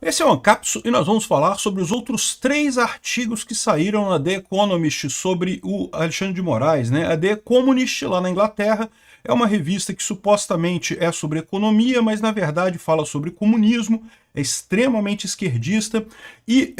Esse é o Ancapsu e nós vamos falar sobre os outros 3 artigos que saíram na The Economist sobre o Alexandre de Moraes, né? A The Economist, lá na Inglaterra, é uma revista que supostamente é sobre economia, mas na verdade fala sobre comunismo, é extremamente esquerdista e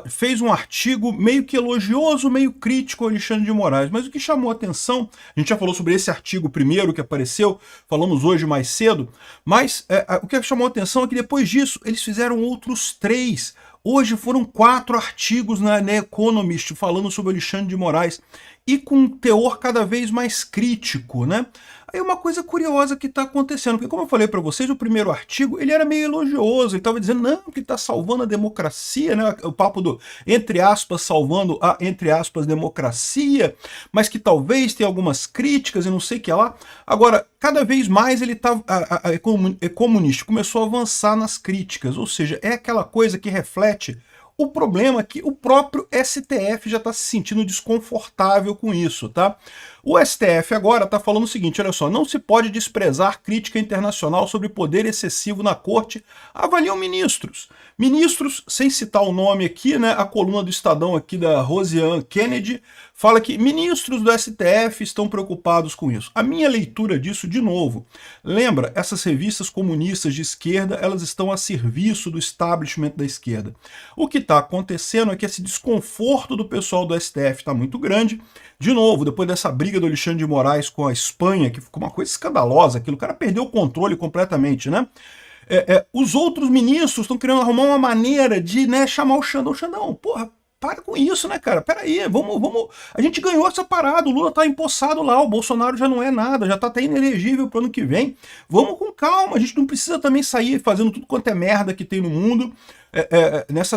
fez um artigo meio que elogioso, meio crítico ao Alexandre de Moraes. Mas o que chamou a atenção, a gente já falou sobre esse artigo primeiro que apareceu, falamos hoje mais cedo, mas o que chamou a atenção é que depois disso eles fizeram outros 3. Hoje foram 4 artigos na Economist falando sobre Alexandre de Moraes e com um teor cada vez mais crítico, né? Aí uma coisa curiosa que está acontecendo, porque como eu falei para vocês, o primeiro artigo ele era meio elogioso, ele estava dizendo não, que está salvando a democracia, né? O papo do, entre aspas, salvando a, entre aspas, democracia, mas que talvez tenha algumas críticas e não sei o que lá. Agora, cada vez mais ele tá, a Economist começou a avançar nas críticas, ou seja, é aquela coisa que reflete o problema é que o próprio STF já está se sentindo desconfortável com isso, tá? O STF agora está falando o seguinte, olha só, não se pode desprezar crítica internacional sobre poder excessivo na corte, avaliam ministros. Ministros, sem citar o nome aqui, né, a coluna do Estadão aqui da Rosiane Kennedy fala que ministros do STF estão preocupados com isso. A minha leitura disso, de novo, lembra, essas revistas comunistas de esquerda, elas estão a serviço do establishment da esquerda. O que está acontecendo é que esse desconforto do pessoal do STF está muito grande. De novo, depois dessa briga do Alexandre de Moraes com a Espanha, que ficou uma coisa escandalosa, aquilo, o cara perdeu o controle completamente, né? Os outros ministros estão querendo arrumar uma maneira de, né, chamar o Xandão. Xandão, porra, para com isso, né, cara? Peraí, vamos. A gente ganhou essa parada, o Lula tá empossado lá, o Bolsonaro já não é nada, já tá até inelegível pro ano que vem. Vamos com calma, a gente não precisa também sair fazendo tudo quanto é merda que tem no mundo.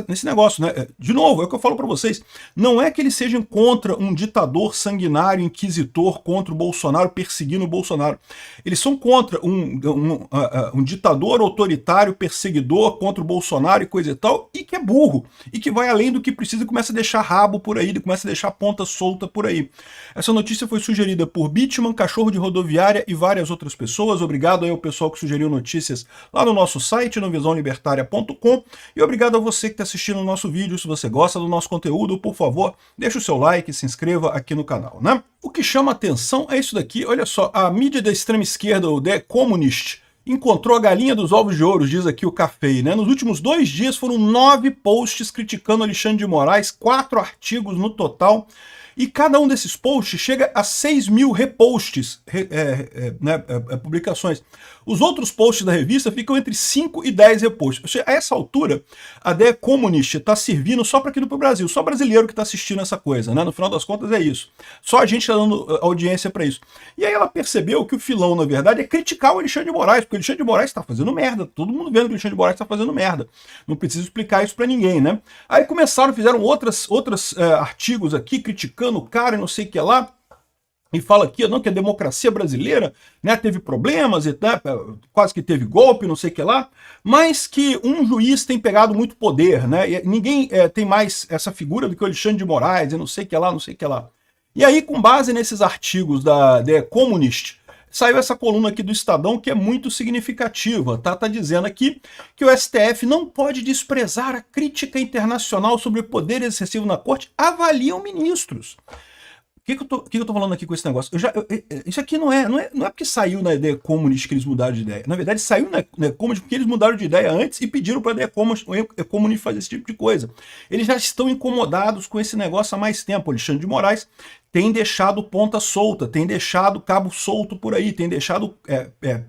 Nesse negócio, né? De novo, é o que eu falo para vocês, não é que eles sejam contra um ditador sanguinário, inquisitor, contra o Bolsonaro, perseguindo o Bolsonaro. Eles são contra um ditador autoritário, perseguidor, contra o Bolsonaro e coisa e tal, e que é burro, e que vai além do que precisa e começa a deixar rabo por aí, começa a deixar ponta solta por aí. Essa notícia foi sugerida por Bitman, Cachorro de Rodoviária e várias outras pessoas. Obrigado aí ao pessoal que sugeriu notícias lá no nosso site, no visãolibertaria.com, e obrigado a você que está assistindo o nosso vídeo. Se você gosta do nosso conteúdo, por favor, deixa o seu like e se inscreva aqui no canal, né? O que chama atenção é isso daqui, olha só, a mídia da extrema esquerda, o The Economist, encontrou a galinha dos ovos de ouro, diz aqui o Café, né? Nos últimos 2 dias foram 9 posts criticando Alexandre de Moraes, 4 artigos no total, e cada um desses posts chega a 6.000 reposts, publicações. Os outros posts da revista ficam entre 5 e 10 reposts. Ou seja, a essa altura, a The Economist está servindo só para aqui no Brasil, só brasileiro que está assistindo essa coisa, né? No final das contas é isso. Só a gente está dando audiência para isso. E aí ela percebeu que o filão, na verdade, é criticar o Alexandre de Moraes, porque o Alexandre de Moraes está fazendo merda. Todo mundo vendo que o Alexandre de Moraes está fazendo merda. Não preciso explicar isso para ninguém, né? Aí fizeram outros artigos aqui criticando o cara e não sei o que lá, e fala aqui não, que a democracia brasileira, né, teve problemas, e quase que teve golpe, não sei o que lá, mas que um juiz tem pegado muito poder, né, e ninguém tem mais essa figura do que o Alexandre de Moraes, e não sei o que lá, não sei o que lá. E aí, com base nesses artigos da The Economist, saiu essa coluna aqui do Estadão que é muito significativa, tá? Tá dizendo aqui que o STF não pode desprezar a crítica internacional sobre o poder excessivo na corte, avaliam ministros. O que eu tô falando aqui com esse negócio? Isso aqui não é porque saiu na The Economist que eles mudaram de ideia. Na verdade, saiu na The Economist porque eles mudaram de ideia antes e pediram para a The Economist fazer esse tipo de coisa. Eles já estão incomodados com esse negócio há mais tempo. Alexandre de Moraes tem deixado ponta solta, tem deixado cabo solto por aí, tem deixado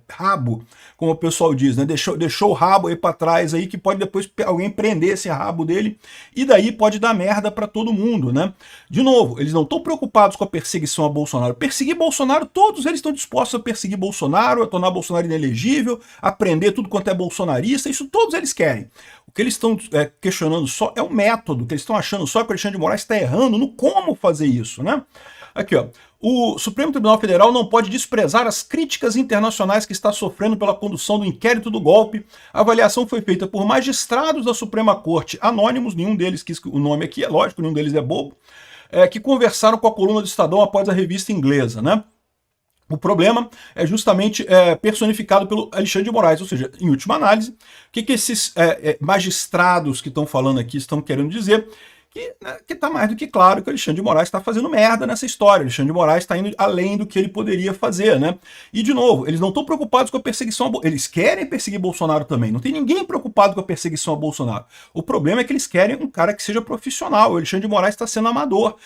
rabo, como o pessoal diz, né? Deixou o rabo aí para trás aí, que pode depois alguém prender esse rabo dele, e daí pode dar merda para todo mundo, né? De novo, eles não estão preocupados com a perseguição a Bolsonaro. Perseguir Bolsonaro, todos eles estão dispostos a perseguir Bolsonaro, a tornar Bolsonaro inelegível, a prender tudo quanto é bolsonarista, isso todos eles querem. O que eles estão questionando só é o método, o que eles estão achando só que o Alexandre de Moraes está errando no como fazer isso, né? Aqui, ó. O Supremo Tribunal Federal não pode desprezar as críticas internacionais que está sofrendo pela condução do inquérito do golpe. A avaliação foi feita por magistrados da Suprema Corte anônimos, nenhum deles quis o nome aqui, é lógico, nenhum deles é bobo, que conversaram com a coluna do Estadão após a revista inglesa, né? O problema é justamente personificado pelo Alexandre de Moraes, ou seja, em última análise, o que esses magistrados que estão falando aqui estão querendo dizer? Que está mais do que claro que o Alexandre de Moraes está fazendo merda nessa história. O Alexandre de Moraes está indo além do que ele poderia fazer, né? E, de novo, eles não estão preocupados com a perseguição eles querem perseguir Bolsonaro também. Não tem ninguém preocupado com a perseguição a Bolsonaro. O problema é que eles querem um cara que seja profissional. O Alexandre de Moraes está sendo amador.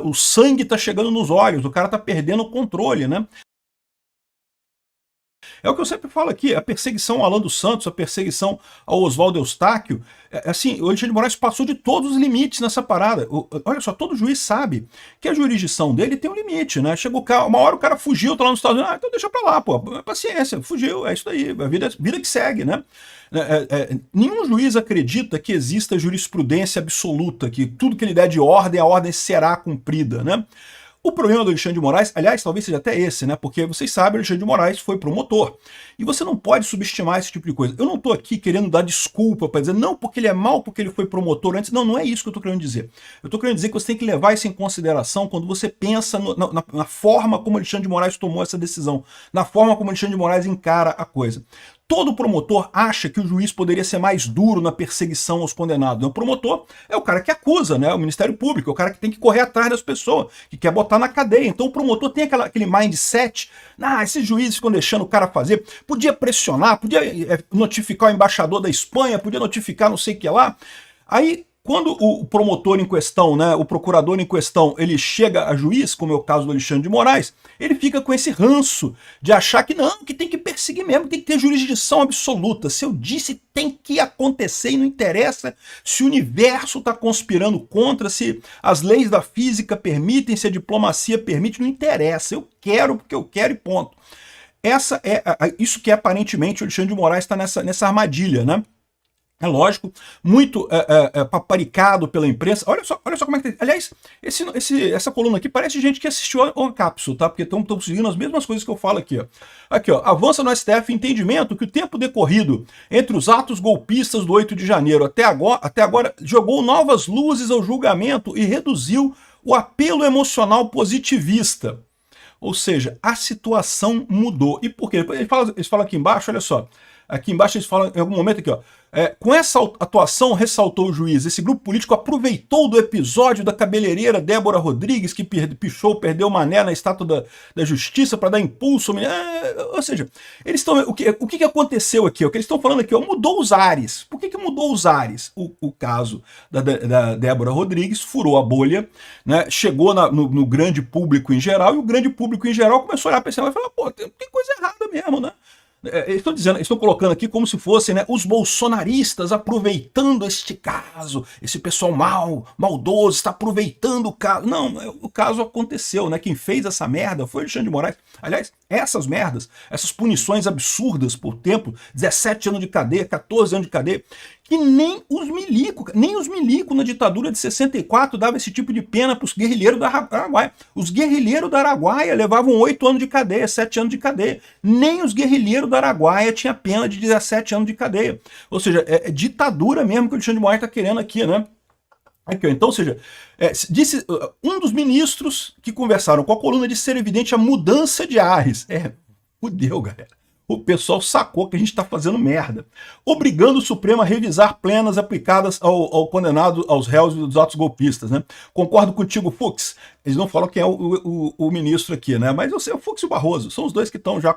O sangue está chegando nos olhos, o cara está perdendo o controle, né? É o que eu sempre falo aqui, a perseguição ao Alan dos Santos, a perseguição ao Oswaldo Eustáquio, assim, o Alexandre de Moraes passou de todos os limites nessa parada. Olha só, todo juiz sabe que a jurisdição dele tem um limite, né? Chegou uma hora o cara fugiu, tá lá nos Estados Unidos, então deixa pra lá, pô, paciência, fugiu, é isso aí, a vida que segue, né? Nenhum juiz acredita que exista jurisprudência absoluta, que tudo que ele der de ordem, a ordem será cumprida, né? O problema do Alexandre de Moraes, aliás, talvez seja até esse, né? Porque vocês sabem, o Alexandre de Moraes foi promotor. E você não pode subestimar esse tipo de coisa. Eu não estou aqui querendo dar desculpa para dizer, não, porque ele é mal, porque ele foi promotor antes. Não, não é isso que eu estou querendo dizer. Eu estou querendo dizer que você tem que levar isso em consideração quando você pensa na forma como o Alexandre de Moraes tomou essa decisão, na forma como o Alexandre de Moraes encara a coisa. Todo promotor acha que o juiz poderia ser mais duro na perseguição aos condenados. O promotor é o cara que acusa, né? O Ministério Público, é o cara que tem que correr atrás das pessoas, que quer botar na cadeia. Então o promotor tem aquele mindset, esses juízes ficam deixando o cara fazer, podia pressionar, podia notificar o embaixador da Espanha, podia notificar não sei o que lá. Aí, quando o promotor em questão, né, o procurador em questão, ele chega a juiz, como é o caso do Alexandre de Moraes, ele fica com esse ranço de achar que não, que tem que perseguir mesmo, tem que ter jurisdição absoluta. Se eu disse, tem que acontecer e não interessa se o universo está conspirando contra, se as leis da física permitem, se a diplomacia permite, não interessa. Eu quero porque eu quero e ponto. Isso que aparentemente o Alexandre de Moraes está nessa armadilha, né? É lógico, muito paparicado pela imprensa. Olha só como é que tem. Aliás, essa coluna aqui parece gente que assistiu a cápsula, tá? Porque estão seguindo as mesmas coisas que eu falo aqui, ó. Aqui, ó. Avança no STF entendimento que o tempo decorrido entre os atos golpistas do 8 de janeiro até agora jogou novas luzes ao julgamento e reduziu o apelo emocional positivista. Ou seja, a situação mudou. E por quê? Eles falam aqui embaixo, olha só. Aqui embaixo eles falam em algum momento aqui, ó. Com essa atuação, ressaltou o juiz, esse grupo político aproveitou do episódio da cabeleireira Débora Rodrigues, que perdeu o mané na estátua da justiça para dar impulso. Ou seja, eles estão. O que aconteceu aqui? O que eles estão falando aqui, ó, mudou os ares. Por que mudou os ares? O caso da Débora Rodrigues furou a bolha, né, chegou no grande público em geral, e o grande público em geral começou a olhar para esse e falar, pô, tem coisa errada mesmo, né? Eles estão colocando aqui como se fossem, né, os bolsonaristas aproveitando este caso, esse pessoal maldoso está aproveitando o caso. Não, o caso aconteceu, né? Quem fez essa merda foi o Alexandre de Moraes. Aliás, essas merdas, essas punições absurdas por tempo, 17 anos de cadeia, 14 anos de cadeia, que nem os milicos na ditadura de 64 davam esse tipo de pena para os guerrilheiros do Araguaia. Os guerrilheiros do Araguaia levavam 8 anos de cadeia, 7 anos de cadeia. Nem os guerrilheiros do Araguaia tinha pena de 17 anos de cadeia. Ou seja, é ditadura mesmo que o Alexandre de Moraes está querendo aqui, né? Aqui, então, ou seja, disse um dos ministros que conversaram com a coluna de ser evidente a mudança de ares. Fudeu, galera. O pessoal sacou que a gente está fazendo merda, obrigando o Supremo a revisar penas aplicadas ao condenado, aos réus dos atos golpistas, né? Concordo contigo, Fux. Eles não falam quem é o ministro aqui, né? Mas eu sei, o Fux e o Barroso são os dois que estão já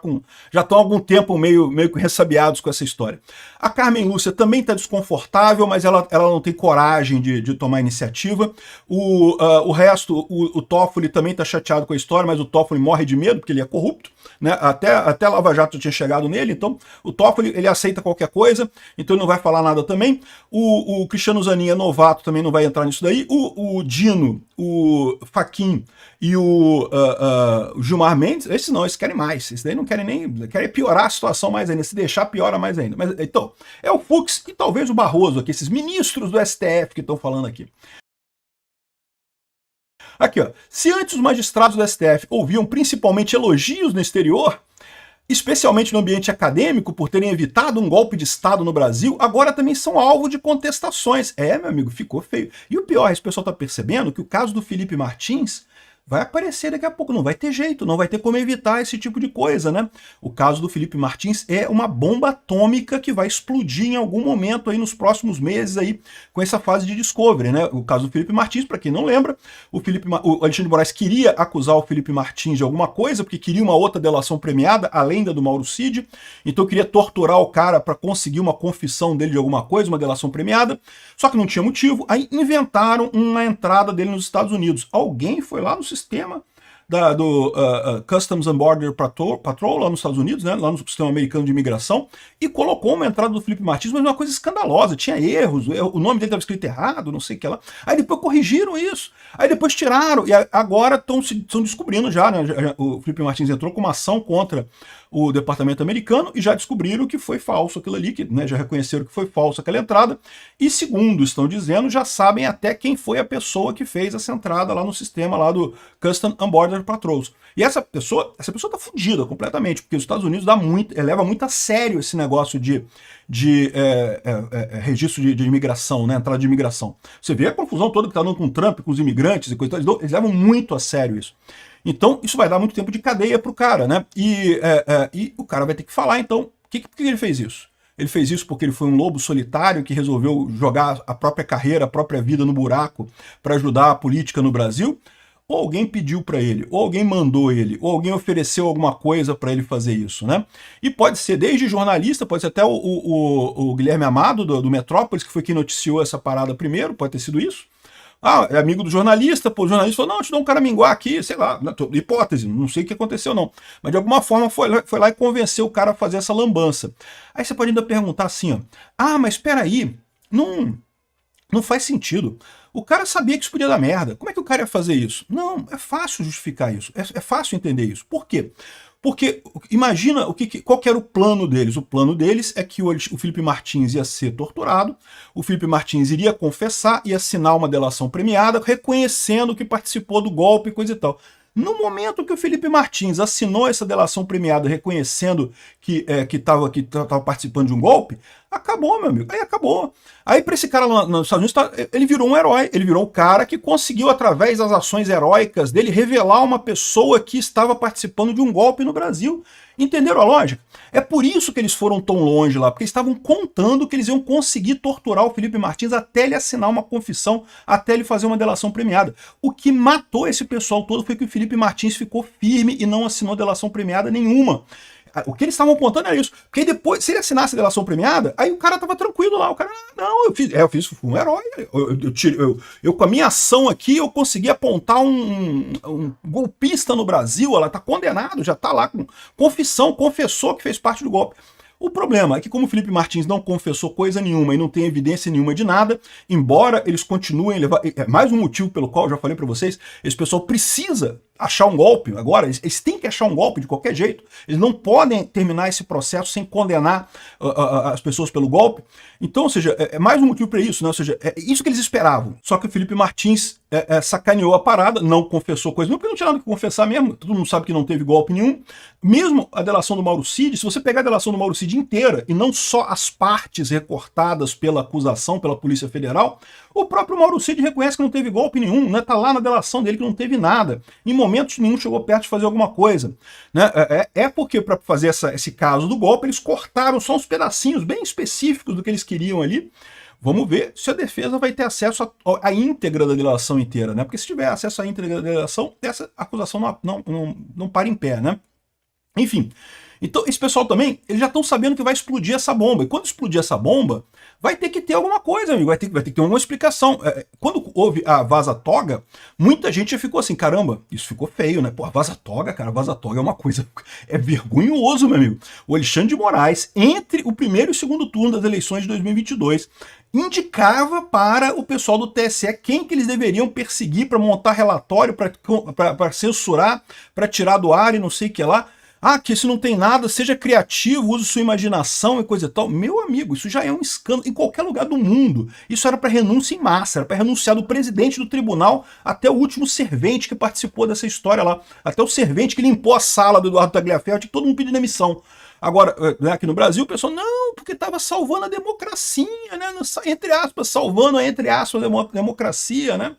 estão há algum tempo meio que ressabiados com essa história. A Carmen Lúcia também está desconfortável, mas ela não tem coragem de tomar iniciativa. O resto, o Toffoli também está chateado com a história, mas o Toffoli morre de medo porque ele é corrupto, né? Até Lava Jato tinha chegado nele, então o Toffoli ele aceita qualquer coisa, então ele não vai falar nada também. O Cristiano Zanin é novato, também não vai entrar nisso daí. O Dino, o Fachin e o Gilmar Mendes, esses querem mais, esses daí não querem querem piorar a situação mais ainda, se deixar piora mais ainda. Mas então, é o Fux e talvez o Barroso aqui, esses ministros do STF que estão falando aqui. Aqui, ó. Se antes os magistrados do STF ouviam principalmente elogios no exterior, especialmente no ambiente acadêmico, por terem evitado um golpe de Estado no Brasil, agora também são alvo de contestações. Meu amigo, ficou feio. E o pior, esse pessoal está percebendo que o caso do Felipe Martins vai aparecer daqui a pouco, não vai ter jeito, não vai ter como evitar esse tipo de coisa, né? O caso do Felipe Martins é uma bomba atômica que vai explodir em algum momento aí nos próximos meses aí com essa fase de discovery, né? O caso do Felipe Martins, para quem não lembra, o Alexandre de Moraes queria acusar o Felipe Martins de alguma coisa, porque queria uma outra delação premiada, além da do Mauro Cid, então queria torturar o cara para conseguir uma confissão dele de alguma coisa, uma delação premiada, só que não tinha motivo, aí inventaram uma entrada dele nos Estados Unidos. Alguém foi lá no sistema do Customs and Border Patrol lá nos Estados Unidos, né, lá no sistema americano de imigração, e colocou uma entrada do Felipe Martins, mas uma coisa escandalosa, tinha erros, o nome dele estava escrito errado, não sei o que lá. Aí depois corrigiram isso, aí depois tiraram, e agora estão descobrindo já, né, o Felipe Martins entrou com uma ação contra o departamento americano e já descobriram que foi falso aquilo ali, que, né, já reconheceram que foi falso aquela entrada, e segundo estão dizendo, já sabem até quem foi a pessoa que fez essa entrada lá no sistema lá do Customs and Border Patrols. E essa pessoa tá fudida completamente, porque os Estados Unidos leva muito a sério esse negócio de registro de imigração, né, entrada de imigração. Você vê a confusão toda que está dando com o Trump, com os imigrantes e coisa, eles levam muito a sério isso. Então, isso vai dar muito tempo de cadeia pro cara, né? E o cara vai ter que falar, então, por que ele fez isso? Ele fez isso porque ele foi um lobo solitário que resolveu jogar a própria carreira, a própria vida no buraco para ajudar a política no Brasil? Ou alguém pediu para ele, ou alguém mandou ele, ou alguém ofereceu alguma coisa para ele fazer isso, né? E pode ser desde jornalista, pode ser até o Guilherme Amado do Metrópolis, que foi quem noticiou essa parada primeiro, pode ter sido isso. Ah, é amigo do jornalista, pô, o jornalista falou, não, te dou um caraminguá aqui, sei lá, hipótese, não sei o que aconteceu não. Mas de alguma forma foi lá e convenceu o cara a fazer essa lambança. Aí você pode ainda perguntar assim, ó, mas espera aí, não faz sentido. O cara sabia que isso podia dar merda. Como é que o cara ia fazer isso? Não, é fácil justificar isso, é fácil entender isso. Por quê? Porque imagina qual que era o plano deles. O plano deles é que o Felipe Martins ia ser torturado, o Felipe Martins iria confessar e assinar uma delação premiada, reconhecendo que participou do golpe e coisa e tal. No momento que o Felipe Martins assinou essa delação premiada reconhecendo que estava participando de um golpe, acabou, meu amigo. Aí acabou. Aí para esse cara lá nos Estados Unidos, ele virou um herói. Ele virou o cara que conseguiu, através das ações heróicas dele, revelar uma pessoa que estava participando de um golpe no Brasil. Entenderam a lógica? É por isso que eles foram tão longe lá, porque eles estavam contando que eles iam conseguir torturar o Felipe Martins até ele assinar uma confissão, até ele fazer uma delação premiada. O que matou esse pessoal todo foi que o Felipe Martins ficou firme e não assinou delação premiada nenhuma. O que eles estavam contando era isso. Porque depois, se ele assinasse a delação premiada, aí o cara tava tranquilo lá. O cara, não, eu fui um herói. Eu com a minha ação aqui, eu consegui apontar um golpista no Brasil. Ela tá condenado, já tá lá com confissão, confessou que fez parte do golpe. O problema é que como o Felipe Martins não confessou coisa nenhuma e não tem evidência nenhuma de nada, embora eles continuem a levar... É mais um motivo pelo qual, eu já falei para vocês, esse pessoal precisa achar um golpe. Agora, eles têm que achar um golpe de qualquer jeito. Eles não podem terminar esse processo sem condenar as pessoas pelo golpe. Então, ou seja, é mais um motivo para isso, né? Ou seja, é isso que eles esperavam. Só que o Felipe Martins sacaneou a parada, não confessou coisa nenhuma, porque não tinha nada que confessar mesmo. Todo mundo sabe que não teve golpe nenhum. Mesmo a delação do Mauro Cid, se você pegar a delação do Mauro Cid inteira, e não só as partes recortadas pela acusação, pela Polícia Federal, o próprio Mauro Cid reconhece que não teve golpe nenhum, né? Tá lá na delação dele que não teve nada. Em momentos nenhum chegou perto de fazer alguma coisa. Né? Porque para fazer esse caso do golpe, eles cortaram só uns pedacinhos bem específicos do que eles queriam ali. Vamos ver se a defesa vai ter acesso à íntegra da delação inteira, né? Porque se tiver acesso à íntegra da delação, essa acusação não para em pé, né? Enfim, então esse pessoal também, eles já estão sabendo que vai explodir essa bomba. E quando explodir essa bomba, vai ter que ter alguma coisa, amigo. Vai ter que ter alguma explicação. Quando houve a vaza-toga, muita gente já ficou assim, caramba, isso ficou feio, né? Pô, a vaza-toga, cara, a vaza-toga é uma coisa... É vergonhoso, meu amigo. O Alexandre de Moraes, entre o primeiro e o segundo turno das eleições de 2022, indicava para o pessoal do TSE quem que eles deveriam perseguir para montar relatório, para censurar, para tirar do ar e não sei o que lá. Que se não tem nada, seja criativo, use sua imaginação e coisa e tal. Meu amigo, isso já é um escândalo em qualquer lugar do mundo. Isso era para renúncia em massa, era para renunciar do presidente do tribunal até o último servente que participou dessa história lá. Até o servente que limpou a sala do Eduardo Tagliaferro, tinha todo mundo pedindo demissão. Agora, aqui no Brasil, o pessoal, não, porque estava salvando a democracia, né? Entre aspas, salvando a, entre aspas, a democracia, né?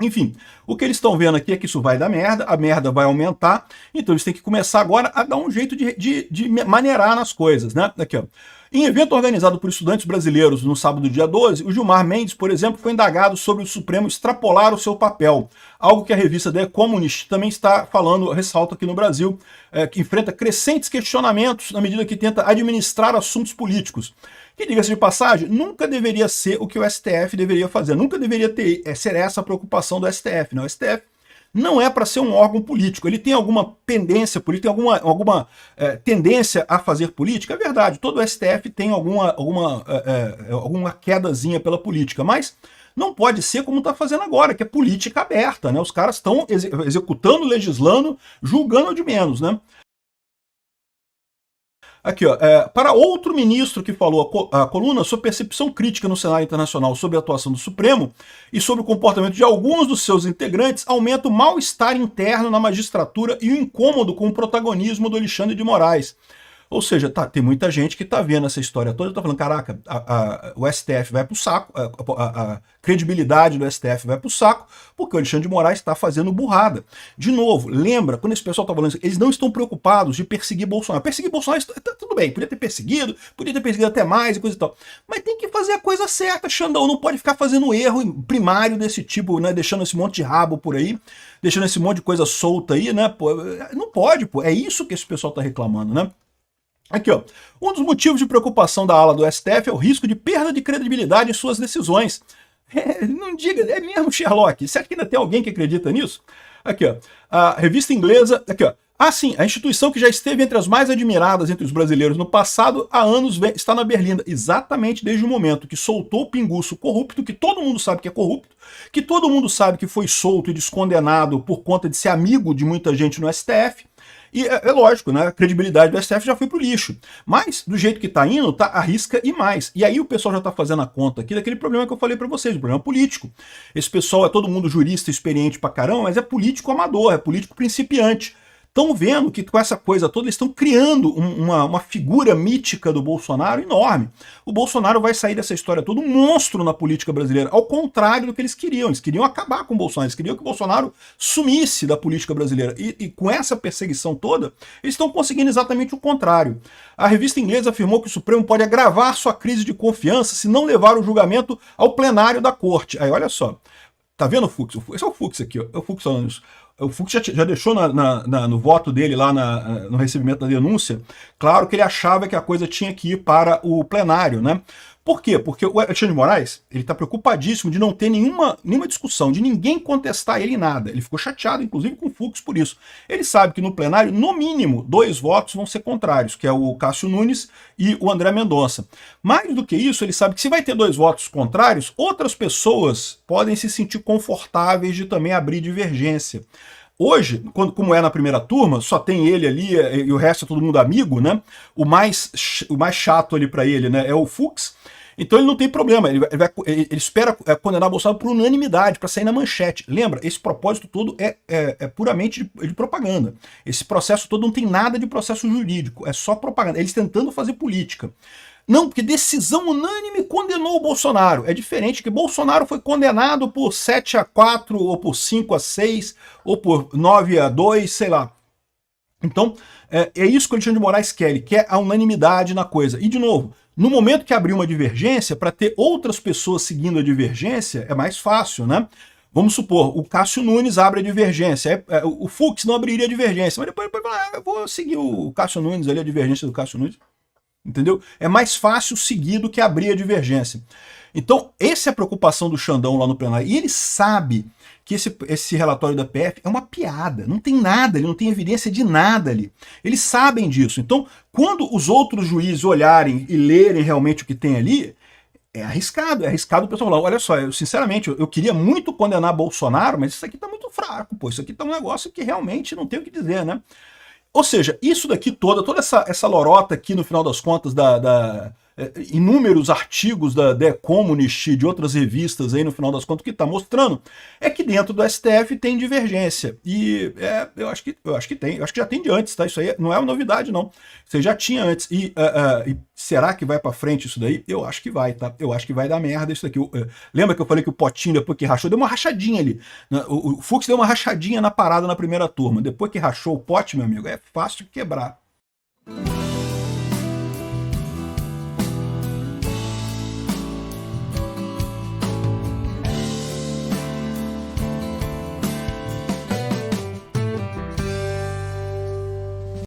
Enfim, o que eles estão vendo aqui é que isso vai dar merda, a merda vai aumentar, então eles têm que começar agora a dar um jeito de maneirar nas coisas, né? Aqui, ó. Em evento organizado por estudantes brasileiros no sábado, dia 12, o Gilmar Mendes, por exemplo, foi indagado sobre o Supremo extrapolar o seu papel, algo que a revista The Economist também está falando, ressalta aqui no Brasil, que enfrenta crescentes questionamentos na medida que tenta administrar assuntos políticos. Que, diga-se de passagem, nunca deveria ser o que o STF deveria fazer, nunca deveria ser essa a preocupação do STF. Não, o STF não é para ser um órgão político, ele tem alguma pendência política, tem alguma tendência a fazer política, é verdade, todo o STF tem alguma quedazinha pela política, mas não pode ser como está fazendo agora, que é política aberta, né? Os caras estão executando, legislando, julgando de menos, né? Aqui, ó, para outro ministro que falou a coluna, sua percepção crítica no cenário internacional sobre a atuação do Supremo e sobre o comportamento de alguns dos seus integrantes aumenta o mal-estar interno na magistratura e o incômodo com o protagonismo do Alexandre de Moraes. Ou seja, tem muita gente que está vendo essa história toda e está falando, caraca, o STF vai para o saco, a credibilidade do STF vai para o saco, porque o Alexandre de Moraes está fazendo burrada. De novo, lembra, quando esse pessoal está falando isso, eles não estão preocupados de perseguir Bolsonaro. Perseguir Bolsonaro, tudo bem, podia ter perseguido até mais e coisa e tal. Mas tem que fazer a coisa certa, Xandão, não pode ficar fazendo erro primário desse tipo, né, deixando esse monte de rabo por aí, deixando esse monte de coisa solta aí, né, pô, não pode, pô, é isso que esse pessoal está reclamando, né. Aqui, ó. Um dos motivos de preocupação da ala do STF é o risco de perda de credibilidade em suas decisões. Não diga, é mesmo, Sherlock. Você acha que ainda tem alguém que acredita nisso? Aqui, ó. A revista inglesa. Aqui, ó. Ah, sim, a instituição que já esteve entre as mais admiradas entre os brasileiros no passado, há anos está na berlinda, exatamente desde o momento que soltou o pinguço corrupto, que todo mundo sabe que é corrupto, que todo mundo sabe que foi solto e descondenado por conta de ser amigo de muita gente no STF. E é lógico, né? A credibilidade do STF já foi pro lixo. Mas, do jeito que tá indo, tá arrisca e mais. E aí o pessoal já tá fazendo a conta aqui daquele problema que eu falei para vocês, o problema político. Esse pessoal é todo mundo jurista, experiente pra caramba, mas é político amador, é político principiante. Estão vendo que com essa coisa toda eles estão criando uma figura mítica do Bolsonaro enorme. O Bolsonaro vai sair dessa história toda um monstro na política brasileira, ao contrário do que eles queriam acabar com o Bolsonaro, eles queriam que o Bolsonaro sumisse da política brasileira. E com essa perseguição toda, eles estão conseguindo exatamente o contrário. A revista inglesa afirmou que o Supremo pode agravar sua crise de confiança se não levar o julgamento ao plenário da corte. Aí olha só, tá vendo o Fux? Esse é o Fux aqui, ó. É o Fux falando isso. O Fux já deixou no voto dele lá no recebimento da denúncia, claro que ele achava que a coisa tinha que ir para o plenário, né? Por quê? Porque o Alexandre de Moraes, ele está preocupadíssimo de não ter nenhuma discussão, de ninguém contestar ele em nada. Ele ficou chateado, inclusive, com o Fux por isso. Ele sabe que no plenário, no mínimo, 2 votos vão ser contrários, que é o Cássio Nunes e o André Mendonça. Mais do que isso, ele sabe que se vai ter 2 votos contrários, outras pessoas podem se sentir confortáveis de também abrir divergência. Hoje, como é na primeira turma, só tem ele ali e o resto é todo mundo amigo, né? O mais chato ali para ele, né, é o Fux. Então ele não tem problema, ele espera condenar Bolsonaro por unanimidade, para sair na manchete. Lembra, esse propósito todo é puramente de propaganda. Esse processo todo não tem nada de processo jurídico, é só propaganda. Eles tentando fazer política. Não, porque decisão unânime condenou o Bolsonaro. É diferente que Bolsonaro foi condenado por 7-4, ou por 5-6, ou por 9-2, sei lá. Então, é isso que o Alexandre de Moraes quer. Ele quer a unanimidade na coisa. E, de novo, no momento que abrir uma divergência, para ter outras pessoas seguindo a divergência, é mais fácil, né? Vamos supor, o Cássio Nunes abre a divergência, o Fux não abriria a divergência, mas depois eu vou seguir o Cássio Nunes ali, a divergência do Cássio Nunes. Entendeu? É mais fácil seguir do que abrir a divergência. Então, essa é a preocupação do Xandão lá no plenário. E ele sabe que esse relatório da PF é uma piada. Não tem nada ali, não tem evidência de nada ali. Eles sabem disso. Então, quando os outros juízes olharem e lerem realmente o que tem ali, é arriscado o pessoal falar, olha só, sinceramente, eu queria muito condenar Bolsonaro, mas isso aqui tá muito fraco, pô, isso aqui tá um negócio que realmente não tem o que dizer, né? Ou seja, isso daqui toda essa lorota aqui no final das contas inúmeros artigos da The Economist e de outras revistas aí, no final das contas, o que está mostrando é que dentro do STF tem divergência. E eu acho que tem, eu acho que já tem de antes, tá? Isso aí não é uma novidade, não. Você já tinha antes. E será que vai para frente isso daí? Eu acho que vai, tá? Eu acho que vai dar merda isso daqui. Lembra que eu falei que o Potinho, depois que rachou, deu uma rachadinha ali. O Fux deu uma rachadinha na parada na primeira turma. Depois que rachou o pote, meu amigo, é fácil de quebrar.